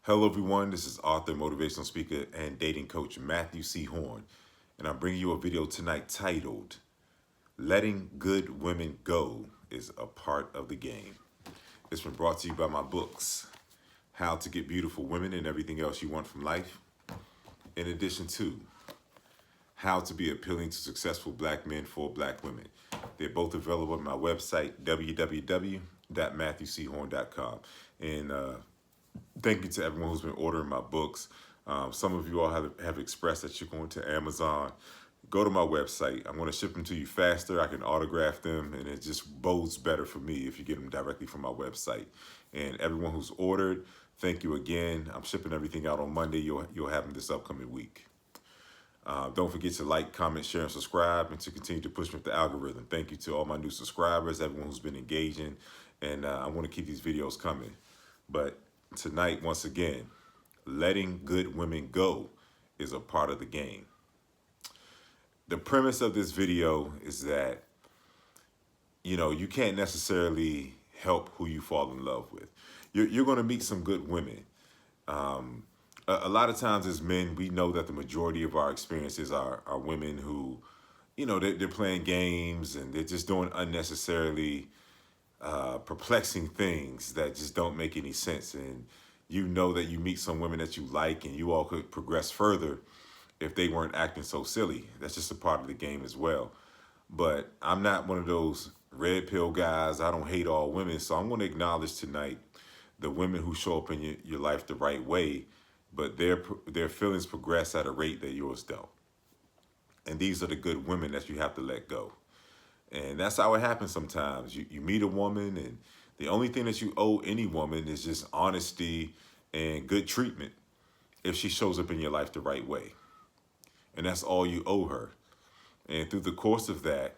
Hello, everyone. This is author, motivational speaker, and dating coach Matthew C. Horn, and I'm bringing you a video tonight titled Letting Good Women Go is a Part of the Game. It's been brought to you by my books, How to Get Beautiful Women and Everything Else You Want from Life, in addition to How to Be Appealing to Successful Black Men for Black Women. They're both available on my website, www.matthewchorne.com. And thank you to everyone who's been ordering my books. Some of you all have expressed that you're going to Amazon. Go to my website. I'm going to ship them to you faster. I can autograph them, and it just bodes better for me if you get them directly from my website. And everyone who's ordered, thank you again. I'm shipping everything out on Monday. You'll have them this upcoming week. Don't forget to like, comment, share, and subscribe, and to continue to push me with the algorithm. Thank you to all my new subscribers, everyone who's been engaging, and I want to keep these videos coming. But tonight, once again, letting good women go is a part of the game. The premise of this video is that, you can't necessarily help who you fall in love with. You're going to meet some good women. A lot of times as men, we know that the majority of our experiences are women who, they're playing games and they're just doing unnecessarily perplexing things that just don't make any sense. And you know that you meet some women that you like and you all could progress further if they weren't acting so silly. That's just a part of the game as well. But I'm not one of those red pill guys. I don't hate all women. So I'm going to acknowledge tonight the women who show up in your life the right way, but their feelings progress at a rate that yours don't. And these are the good women that you have to let go. And that's how it happens sometimes. You meet a woman, and the only thing that you owe any woman is just honesty and good treatment if she shows up in your life the right way. And that's all you owe her. And through the course of that,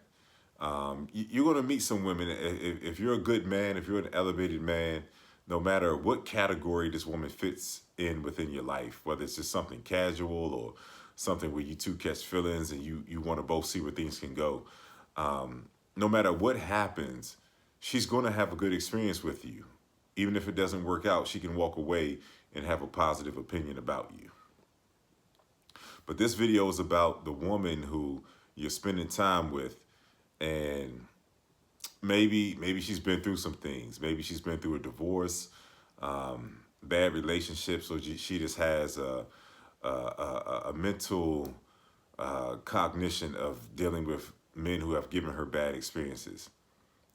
you're going to meet some women. If you're a good man, if you're an elevated man, no matter what category this woman fits in within your life, whether it's just something casual or something where you two catch feelings and you want to both see where things can go, no matter what happens, she's going to have a good experience with you. Even if it doesn't work out, she can walk away and have a positive opinion about you. But this video is about the woman who you're spending time with, and maybe she's been through some things. Maybe she's been through a divorce, bad relationships, or she just has a mental cognition of dealing with men who have given her bad experiences.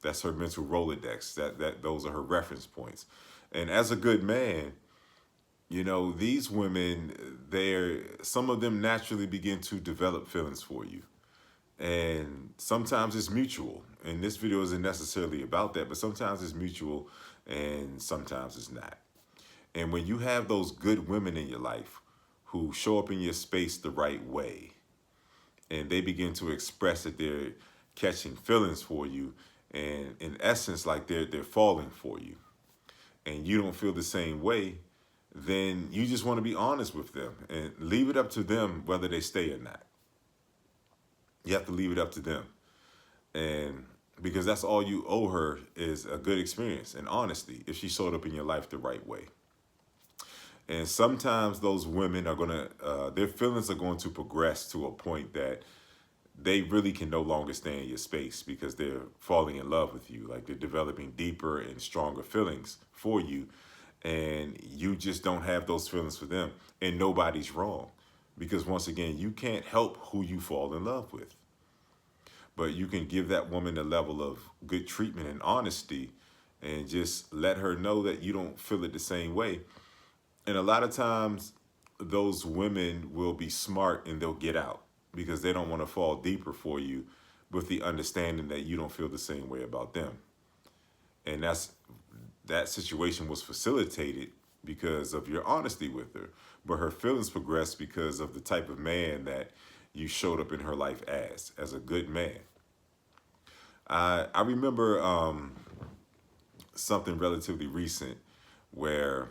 That's her mental Rolodex. Those are her reference points. And as a good man, these women, some of them naturally begin to develop feelings for you. And sometimes it's mutual. And this video isn't necessarily about that, but sometimes it's mutual and sometimes it's not. And when you have those good women in your life who show up in your space the right way, and they begin to express that they're catching feelings for you, and in essence, like they're falling for you, and you don't feel the same way, then you just want to be honest with them and leave it up to them whether they stay or not. You have to leave it up to them. And because that's all you owe her is a good experience and honesty if she showed up in your life the right way. And sometimes those women are their feelings are going to progress to a point that they really can no longer stay in your space because they're falling in love with you. Like they're developing deeper and stronger feelings for you. And you just don't have those feelings for them. And nobody's wrong. Because once again, you can't help who you fall in love with. But you can give that woman a level of good treatment and honesty and just let her know that you don't feel it the same way. And a lot of times, those women will be smart and they'll get out because they don't want to fall deeper for you with the understanding that you don't feel the same way about them. And that situation was facilitated because of your honesty with her. But her feelings progressed because of the type of man that you showed up in her life as a good man. I remember something relatively recent where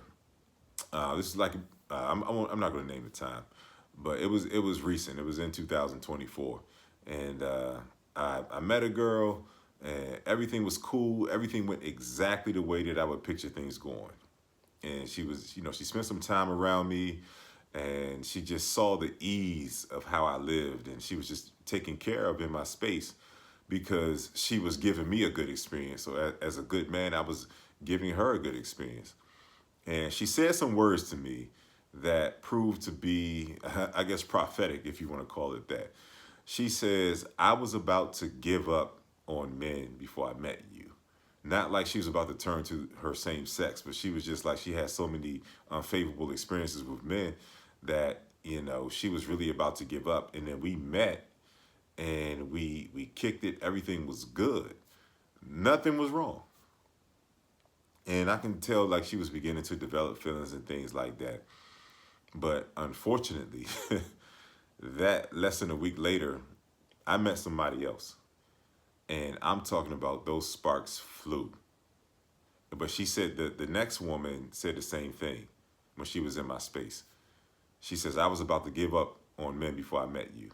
this is like, I'm not going to name the time, but it was recent. It was in 2024. And I met a girl and everything was cool. Everything went exactly the way that I would picture things going. And she was, she spent some time around me, and she just saw the ease of how I lived, and she was just taken care of in my space because she was giving me a good experience. So as a good man, I was giving her a good experience. And she said some words to me that proved to be, I guess, prophetic, if you want to call it that. She says, I was about to give up on men before I met you. Not like she was about to turn to her same sex, but she was just like, she had so many unfavorable experiences with men that, she was really about to give up. And then we met, and we kicked it. Everything was good. Nothing was wrong. And I can tell like she was beginning to develop feelings and things like that. But unfortunately, that less than a week later, I met somebody else. And I'm talking about those sparks flew. But she said that the next woman said the same thing when she was in my space. She says, I was about to give up on men before I met you.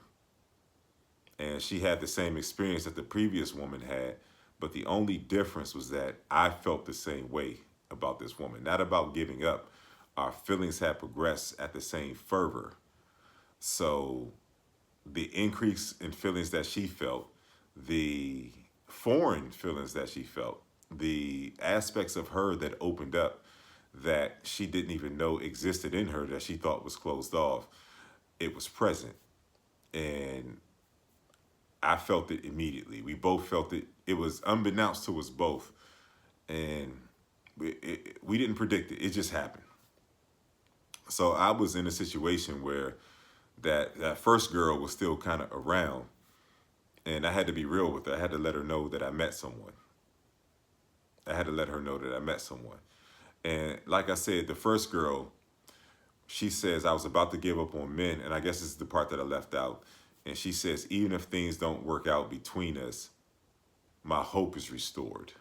And she had the same experience that the previous woman had, but the only difference was that I felt the same way about this woman, not about giving up. Our feelings had progressed at the same fervor. So the increase in feelings that she felt, the foreign feelings that she felt, the aspects of her that opened up that she didn't even know existed in her, that she thought was closed off, it was present. And I felt it immediately. We both felt it. It was unbeknownst to us both. And we didn't predict it. It just happened. So I was in a situation where that first girl was still kind of around. And I had to be real with her. I had to let her know that I met someone. I had to let her know that I met someone. And like I said, the first girl, she says, I was about to give up on men. And I guess this is the part that I left out. And she says, even if things don't work out between us, my hope is restored.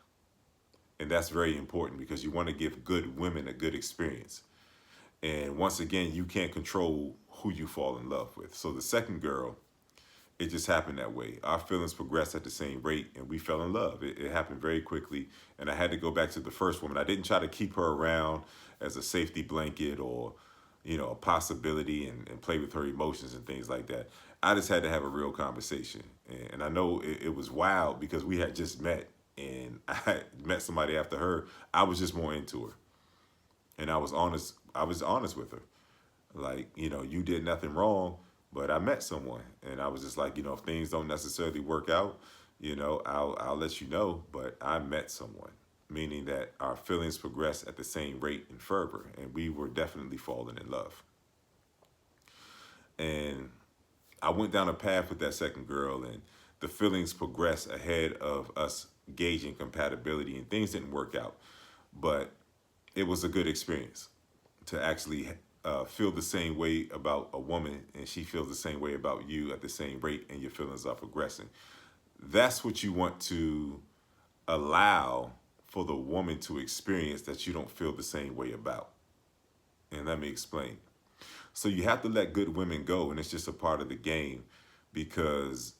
And that's very important because you want to give good women a good experience. And once again, you can't control who you fall in love with. So the second girl, it just happened that way. Our feelings progressed at the same rate, and we fell in love. It happened very quickly, and I had to go back to the first woman. I didn't try to keep her around as a safety blanket or, a possibility and play with her emotions and things like that. I just had to have a real conversation. And I know it was wild because we had just met, and I had met somebody after her. I was just more into her, and I was honest. I was honest with her. Like, you did nothing wrong, but I met someone, and I was just like, if things don't necessarily work out, I'll let you know. But I met someone, meaning that our feelings progress at the same rate and fervor, and we were definitely falling in love. And I went down a path with that second girl, and the feelings progressed ahead of us gauging compatibility, and things didn't work out. But it was a good experience to actually feel the same way about a woman, and she feels the same way about you at the same rate, and your feelings are progressing. That's what you want to allow for the woman to experience that you don't feel the same way about. And let me explain. So you have to let good women go, and it's just a part of the game because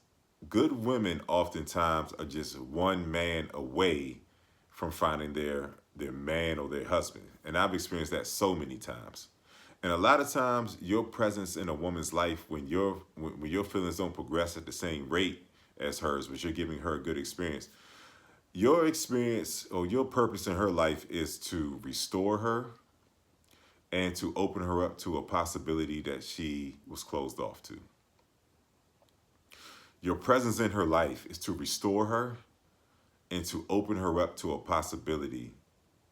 good women oftentimes are just one man away from finding their man or their husband. And I've experienced that so many times. And a lot of times your presence in a woman's life when your feelings don't progress at the same rate as hers, but you're giving her a good experience, your experience or your purpose in her life is to restore her and to open her up to a possibility that she was closed off to. Your presence in her life is to restore her and to open her up to a possibility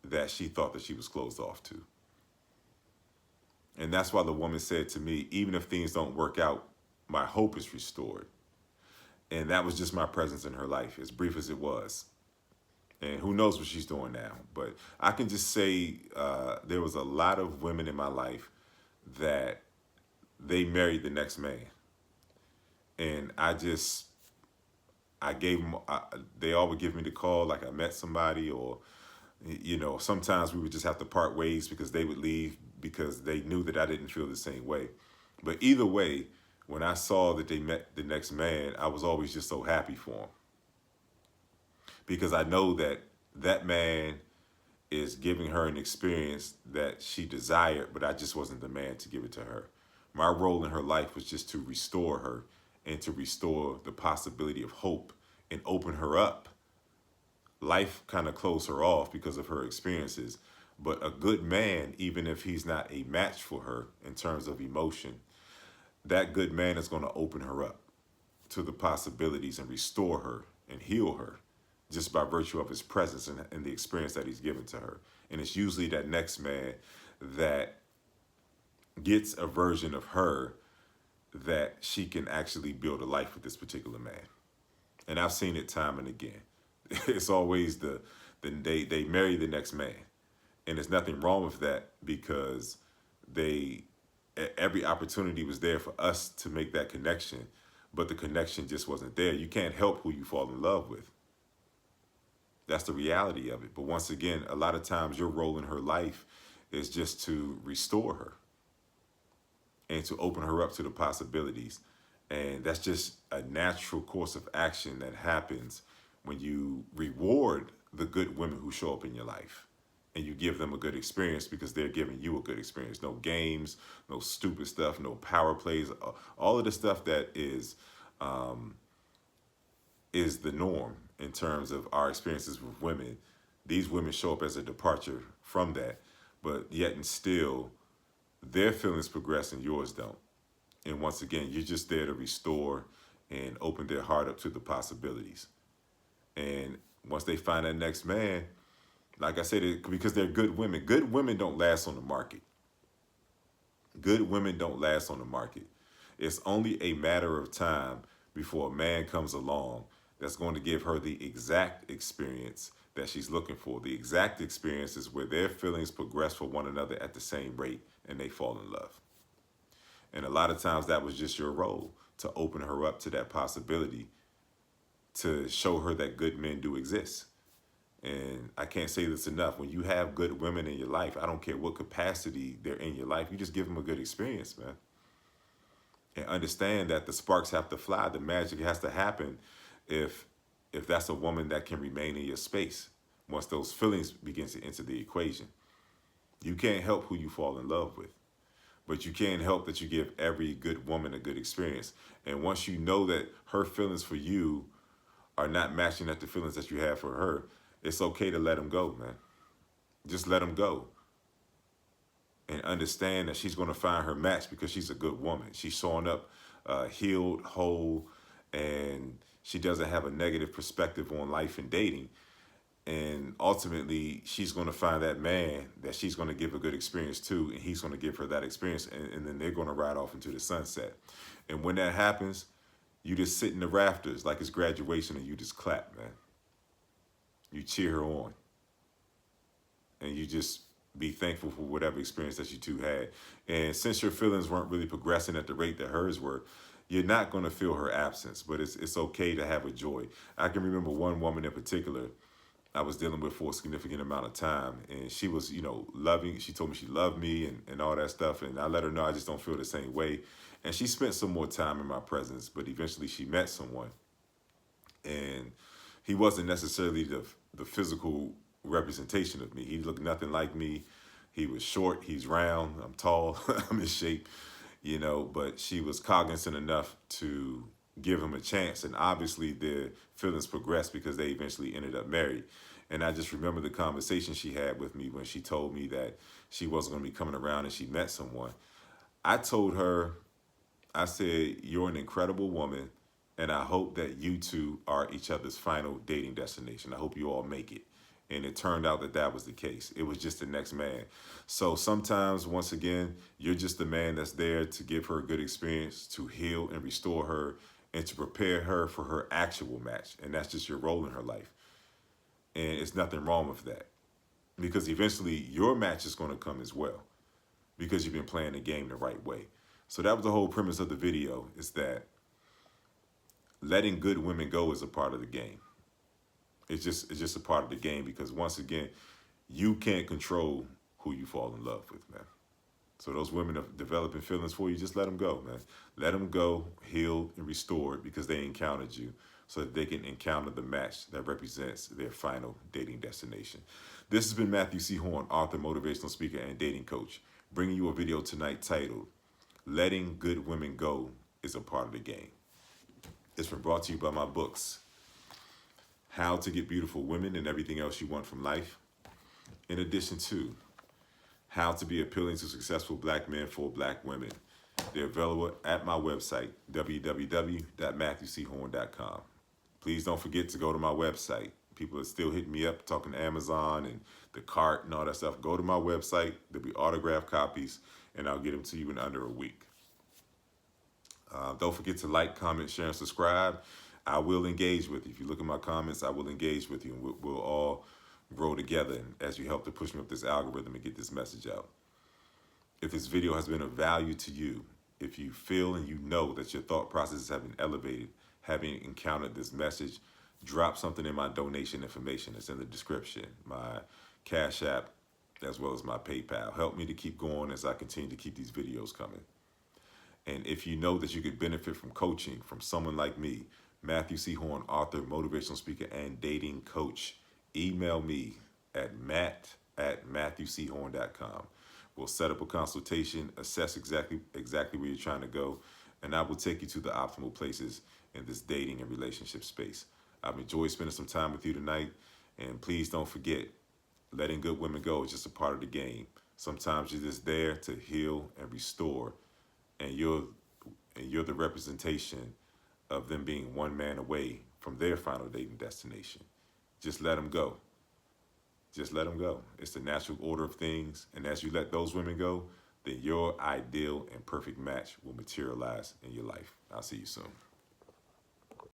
that she thought that she was closed off to. And that's why the woman said to me, even if things don't work out, my hope is restored. And that was just my presence in her life, as brief as it was. And who knows what she's doing now. But I can just say there was a lot of women in my life that they married the next man. And I gave them, they all would give me the call like I met somebody, or, sometimes we would just have to part ways because they would leave because they knew that I didn't feel the same way. But either way, when I saw that they met the next man, I was always just so happy for them. Because I know that that man is giving her an experience that she desired, but I just wasn't the man to give it to her. My role in her life was just to restore her and to restore the possibility of hope and open her up. Life kind of closed her off because of her experiences. But a good man, even if he's not a match for her in terms of emotion, that good man is going to open her up to the possibilities and restore her and heal her just by virtue of his presence and the experience that he's given to her. And it's usually that next man that gets a version of her that she can actually build a life with this particular man. And I've seen it time and again. It's always they marry the next man. And there's nothing wrong with that because every opportunity was there for us to make that connection, but the connection just wasn't there. You can't help who you fall in love with. That's the reality of it. But once again, a lot of times your role in her life is just to restore her and to open her up to the possibilities. And that's just a natural course of action that happens when you reward the good women who show up in your life and you give them a good experience because they're giving you a good experience. No games, no stupid stuff, no power plays, all of the stuff that is the norm in terms of our experiences with women. These women show up as a departure from that, but yet and still their feelings progress and yours don't. And once again, you're just there to restore and open their heart up to the possibilities. And once they find that next man, like I said, because they're good women don't last on the market. Good women don't last on the market. It's only a matter of time before a man comes along that's going to give her the exact experience that she's looking for. The exact experience is where their feelings progress for one another at the same rate and they fall in love. And a lot of times that was just your role to open her up to that possibility, to show her that good men do exist. And I can't say this enough. When you have good women in your life, I don't care what capacity they're in your life, you just give them a good experience, man. And understand that the sparks have to fly. The magic has to happen if that's a woman that can remain in your space once those feelings begin to enter the equation. You can't help who you fall in love with, but you can help that you give every good woman a good experience. And once you know that her feelings for you are not matching at the feelings that you have for her, it's okay to let them go, man. Just let them go. And understand that she's going to find her match because she's a good woman. She's showing up healed, whole, and she doesn't have a negative perspective on life and dating. And ultimately, she's going to find that man that she's going to give a good experience to, and he's going to give her that experience, and then they're going to ride off into the sunset. And when that happens, you just sit in the rafters like it's graduation and you just clap, man. You cheer her on. And you just be thankful for whatever experience that you two had. And since your feelings weren't really progressing at the rate that hers were, you're not going to feel her absence, but it's okay to have a joy. I can remember one woman in particular I was dealing with for a significant amount of time, and she was, loving. She told me she loved me and all that stuff, and I let her know I just don't feel the same way. And she spent some more time in my presence, but eventually she met someone, and he wasn't necessarily the physical representation of me. He looked nothing like me. He was short, he's round, I'm tall, I'm in shape, but she was cognizant enough to give him a chance. And obviously their feelings progressed because they eventually ended up married. And I just remember the conversation she had with me when she told me that she wasn't going to be coming around and she met someone. I told her, I said, you're an incredible woman, and I hope that you two are each other's final dating destination. I hope you all make it. And it turned out that was the case. It was just the next man. So sometimes, once again, you're just the man that's there to give her a good experience, to heal and restore her, and to prepare her for her actual match. And that's just your role in her life. And it's nothing wrong with that. Because eventually, your match is going to come as well. Because you've been playing the game the right way. So that was the whole premise of the video, is that letting good women go is a part of the game. It's just a part of the game, because once again, you can't control who you fall in love with, man. So those women are developing feelings for you, just let them go, man. Let them go, healed and restored, because they encountered you. so that they can encounter the match that represents their final dating destination. This has been Matthew C. Horne, author, motivational speaker, and dating coach, bringing you a video tonight titled, Letting Good Women Go is a Part of the Game. It's been brought to you by my books, How to Get Beautiful Women and Everything Else You Want from Life, in addition to How to Be Appealing to Successful Black Men for Black Women. They're available at my website, www.matthewchorne.com. Please don't forget to go to my website. People are still hitting me up, talking to Amazon and the cart and all that stuff. Go to my website. There'll be autographed copies, and I'll get them to you in under a week. Don't forget to like, comment, share, and subscribe. I will engage with you. If you look at my comments, I will engage with you, and we'll all grow together as you help to push me up this algorithm and get this message out. If this video has been of value to you, if you feel and you know that your thought processes have been elevated, having encountered this message, drop something in my donation information. It's in the description. My Cash App, as well as my PayPal. Help me to keep going as I continue to keep these videos coming. And if you know that you could benefit from coaching from someone like me, Matthew C. Horne, author, motivational speaker, and dating coach, email me at matt@matthewchorne.com. We'll set up a consultation, assess exactly where you're trying to go, and I will take you to the optimal places in this dating and relationship space. I've enjoyed spending some time with you tonight, and please don't forget, letting good women go is just a part of the game. Sometimes you're just there to heal and restore, and you're the representation of them being one man away from their final dating destination. Just let them go. Just let them go. It's the natural order of things. And as you let those women go, then your ideal and perfect match will materialize in your life. I'll see you soon.